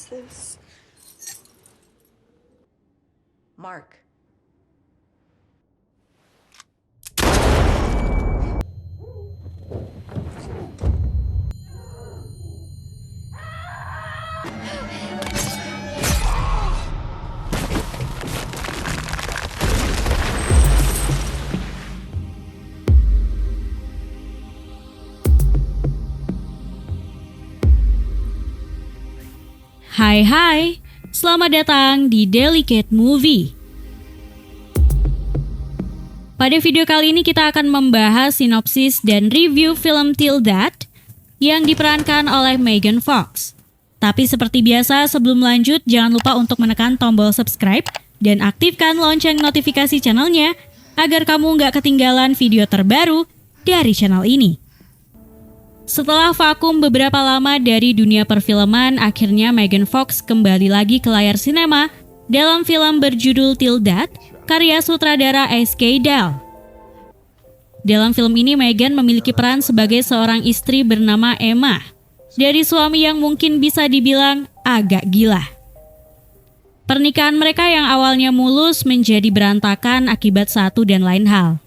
is this? Mark. Hai, selamat datang di Delicate Movie. Pada video kali ini kita akan membahas sinopsis dan review film Till That yang diperankan oleh Megan Fox. Tapi seperti biasa sebelum lanjut jangan lupa untuk menekan tombol subscribe dan aktifkan lonceng notifikasi channelnya agar kamu nggak ketinggalan video terbaru dari channel ini. Setelah vakum beberapa lama dari dunia perfilman, akhirnya Megan Fox kembali lagi ke layar sinema dalam film berjudul Till That, karya sutradara S.K. Dahl. Dalam film ini, Megan memiliki peran sebagai seorang istri bernama Emma, dari suami yang mungkin bisa dibilang agak gila. Pernikahan mereka yang awalnya mulus menjadi berantakan akibat satu dan lain hal.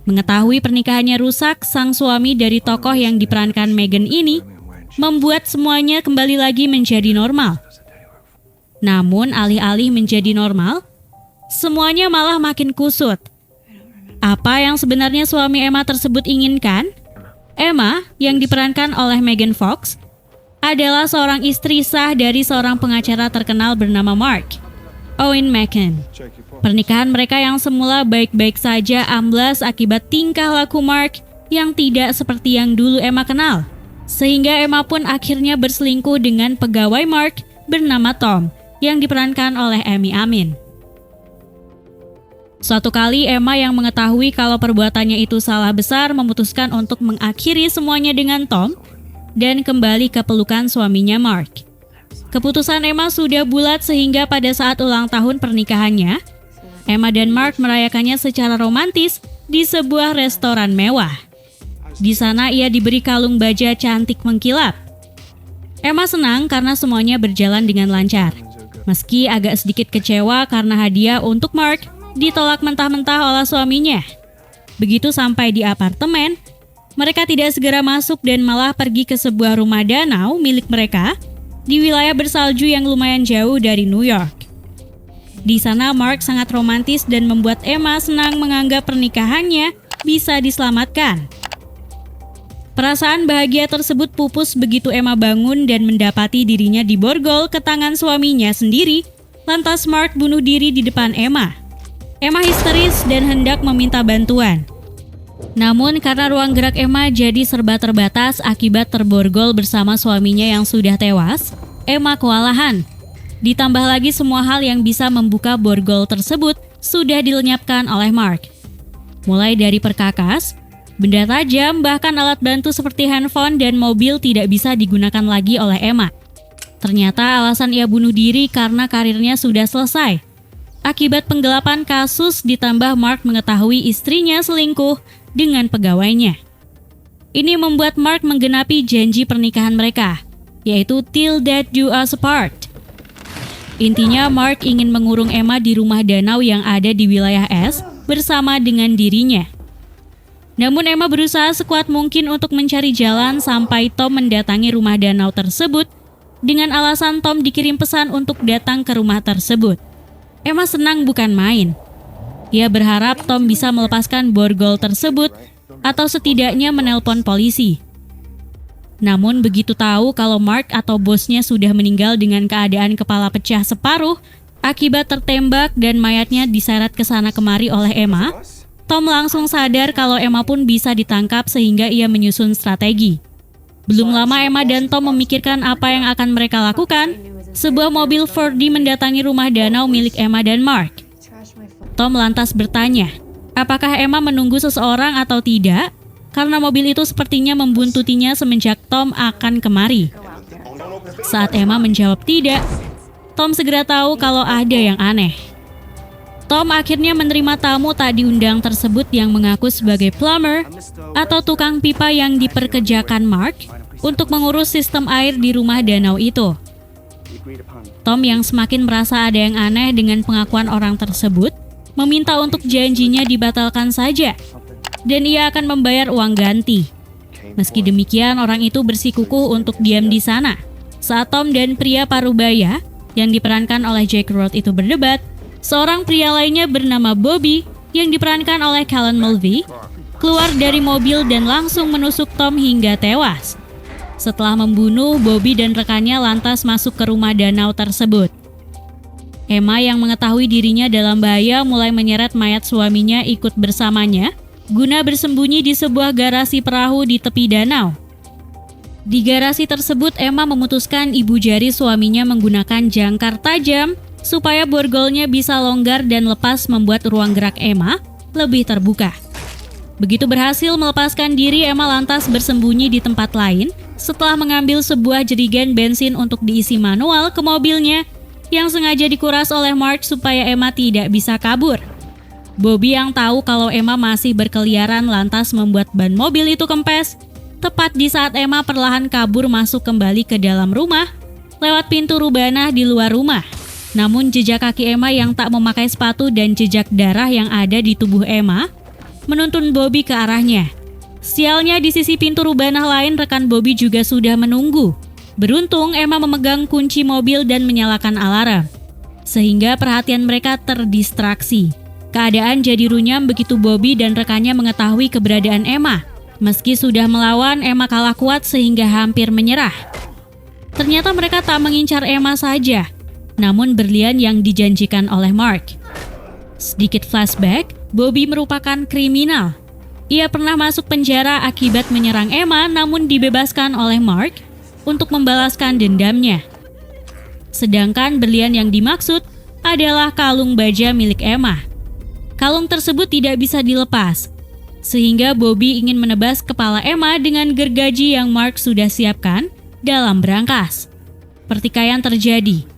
Mengetahui pernikahannya rusak, sang suami dari tokoh yang diperankan Megan ini membuat semuanya kembali lagi menjadi normal. Namun alih-alih menjadi normal, semuanya malah makin kusut. Apa yang sebenarnya suami Emma tersebut inginkan? Emma, yang diperankan oleh Megan Fox, adalah seorang istri sah dari seorang pengacara terkenal bernama Mark, Owen McCann. Pernikahan mereka yang semula baik-baik saja amblas akibat tingkah laku Mark yang tidak seperti yang dulu Emma kenal. Sehingga Emma pun akhirnya berselingkuh dengan pegawai Mark bernama Tom yang diperankan oleh Amy Amin. Suatu kali Emma yang mengetahui kalau perbuatannya itu salah besar memutuskan untuk mengakhiri semuanya dengan Tom dan kembali ke pelukan suaminya Mark. Keputusan Emma sudah bulat sehingga pada saat ulang tahun pernikahannya, Emma dan Mark merayakannya secara romantis di sebuah restoran mewah. Di sana ia diberi kalung baja cantik mengkilap. Emma senang karena semuanya berjalan dengan lancar. Meski agak sedikit kecewa karena hadiah untuk Mark ditolak mentah-mentah oleh suaminya. Begitu sampai di apartemen, mereka tidak segera masuk dan malah pergi ke sebuah rumah danau milik mereka di wilayah bersalju yang lumayan jauh dari New York. Di sana Mark sangat romantis dan membuat Emma senang menganggap pernikahannya bisa diselamatkan. Perasaan bahagia tersebut pupus begitu Emma bangun dan mendapati dirinya diborgol ke tangan suaminya sendiri, lantas Mark bunuh diri di depan Emma. Emma histeris dan hendak meminta bantuan. Namun karena ruang gerak Emma jadi serba terbatas akibat terborgol bersama suaminya yang sudah tewas, Emma kewalahan. Ditambah lagi semua hal yang bisa membuka borgol tersebut sudah dilenyapkan oleh Mark. Mulai dari perkakas, benda tajam, bahkan alat bantu seperti handphone dan mobil tidak bisa digunakan lagi oleh Emma. Ternyata alasan ia bunuh diri karena karirnya sudah selesai. Akibat penggelapan kasus ditambah Mark mengetahui istrinya selingkuh dengan pegawainya. Ini membuat Mark menggenapi janji pernikahan mereka, yaitu Till Death Do Us Part. Intinya Mark ingin mengurung Emma di rumah danau yang ada di wilayah es bersama dengan dirinya. Namun Emma berusaha sekuat mungkin untuk mencari jalan sampai Tom mendatangi rumah danau tersebut dengan alasan Tom dikirim pesan untuk datang ke rumah tersebut. Emma senang bukan main. Ia berharap Tom bisa melepaskan borgol tersebut atau setidaknya menelpon polisi. Namun begitu tahu kalau Mark atau bosnya sudah meninggal dengan keadaan kepala pecah separuh akibat tertembak dan mayatnya diseret ke sana kemari oleh Emma, Tom langsung sadar kalau Emma pun bisa ditangkap sehingga ia menyusun strategi. Belum lama Emma dan Tom memikirkan apa yang akan mereka lakukan. Sebuah mobil 4D mendatangi rumah danau milik Emma dan Mark. Tom lantas bertanya, apakah Emma menunggu seseorang atau tidak? Karena mobil itu sepertinya membuntutinya semenjak Tom akan kemari. Saat Emma menjawab tidak, Tom segera tahu kalau ada yang aneh. Tom akhirnya menerima tamu tak diundang tersebut yang mengaku sebagai plumber atau tukang pipa yang diperkerjakan Mark untuk mengurus sistem air di rumah danau itu. Tom yang semakin merasa ada yang aneh dengan pengakuan orang tersebut, meminta untuk janjinya dibatalkan saja, dan ia akan membayar uang ganti. Meski demikian, orang itu bersikukuh untuk diam di sana. Saat Tom dan pria parubaya yang diperankan oleh Jake Roth itu berdebat, seorang pria lainnya bernama Bobby yang diperankan oleh Callan Mulvey keluar dari mobil dan langsung menusuk Tom hingga tewas. Setelah membunuh, Bobby dan rekannya lantas masuk ke rumah danau tersebut. Emma yang mengetahui dirinya dalam bahaya mulai menyeret mayat suaminya ikut bersamanya guna bersembunyi di sebuah garasi perahu di tepi danau. Di garasi tersebut, Emma memutuskan ibu jari suaminya menggunakan jangkar tajam supaya borgolnya bisa longgar dan lepas, membuat ruang gerak Emma lebih terbuka. Begitu berhasil melepaskan diri, Emma lantas bersembunyi di tempat lain setelah mengambil sebuah jerigen bensin untuk diisi manual ke mobilnya yang sengaja dikuras oleh Mark supaya Emma tidak bisa kabur. Bobby yang tahu kalau Emma masih berkeliaran lantas membuat ban mobil itu kempes tepat di saat Emma perlahan kabur masuk kembali ke dalam rumah lewat pintu rubanah di luar rumah. Namun jejak kaki Emma yang tak memakai sepatu dan jejak darah yang ada di tubuh Emma menuntun Bobby ke arahnya. Sialnya, di sisi pintu rubanah lain rekan Bobby juga sudah menunggu. Beruntung Emma memegang kunci mobil dan menyalakan alarm, sehingga perhatian mereka terdistraksi. Keadaan jadi runyam begitu Bobby dan rekannya mengetahui keberadaan Emma. Meski sudah melawan, Emma kalah kuat sehingga hampir menyerah. Ternyata mereka tak mengincar Emma saja, namun berlian yang dijanjikan oleh Mark. Sedikit flashback, Bobby merupakan kriminal. Ia pernah masuk penjara akibat menyerang Emma, namun dibebaskan oleh Mark untuk membalaskan dendamnya. Sedangkan berlian yang dimaksud adalah kalung baja milik Emma. Kalung tersebut tidak bisa dilepas, sehingga Bobby ingin menebas kepala Emma dengan gergaji yang Mark sudah siapkan dalam berangkas. Pertikaian terjadi.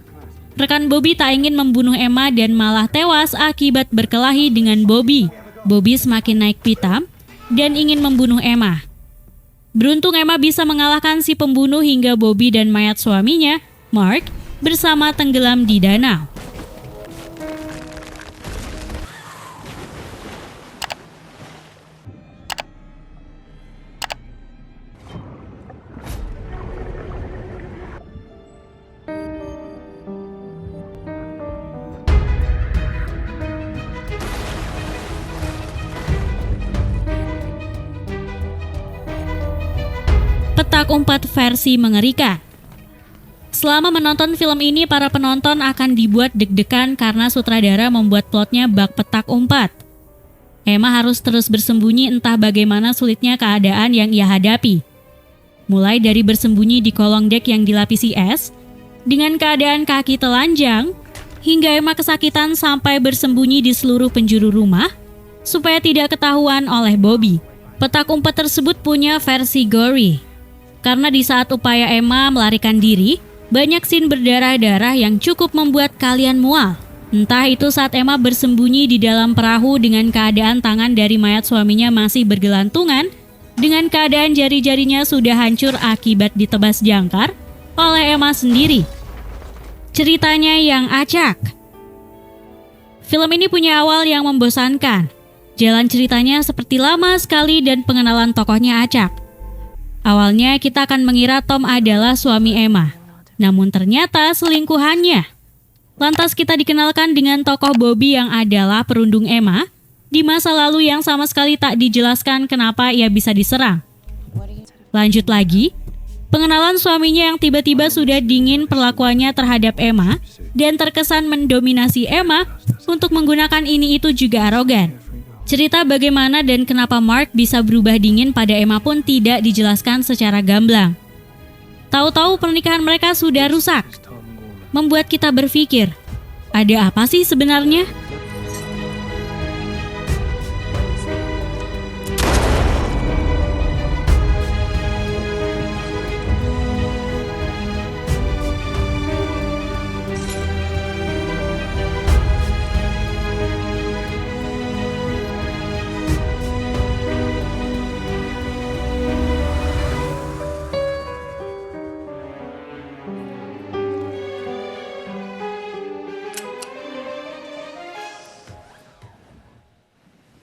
Rekan Bobby tak ingin membunuh Emma dan malah tewas akibat berkelahi dengan Bobby. Bobby semakin naik pitam dan ingin membunuh Emma. Beruntung Emma bisa mengalahkan si pembunuh hingga Bobby dan mayat suaminya, Mark, bersama tenggelam di danau. Petak Umpet versi mengerikan. Selama menonton film ini, para penonton akan dibuat deg-degan karena sutradara membuat plotnya bak petak umpet. Emma harus terus bersembunyi entah bagaimana sulitnya keadaan yang ia hadapi. Mulai dari bersembunyi di kolong dek yang dilapisi es, dengan keadaan kaki telanjang, hingga Emma kesakitan sampai bersembunyi di seluruh penjuru rumah, supaya tidak ketahuan oleh Bobby. Petak umpet tersebut punya versi gory. Karena di saat upaya Emma melarikan diri, banyak scene berdarah-darah yang cukup membuat kalian mual. Entah itu saat Emma bersembunyi di dalam perahu dengan keadaan tangan dari mayat suaminya masih bergelantungan, dengan keadaan jari-jarinya sudah hancur akibat ditebas jangkar oleh Emma sendiri. Ceritanya yang acak. Film ini punya awal yang membosankan. Jalan ceritanya seperti lama sekali dan pengenalan tokohnya acak. Awalnya kita akan mengira Tom adalah suami Emma, namun ternyata selingkuhannya. Lantas kita dikenalkan dengan tokoh Bobby yang adalah perundung Emma di masa lalu yang sama sekali tak dijelaskan kenapa ia bisa diserang. Lanjut lagi, pengenalan suaminya yang tiba-tiba sudah dingin perlakuannya terhadap Emma dan terkesan mendominasi Emma untuk menggunakan ini itu juga arogan. Cerita bagaimana dan kenapa Mark bisa berubah dingin pada Emma pun tidak dijelaskan secara gamblang. Tahu-tahu pernikahan mereka sudah rusak. Membuat kita berpikir, ada apa sih sebenarnya?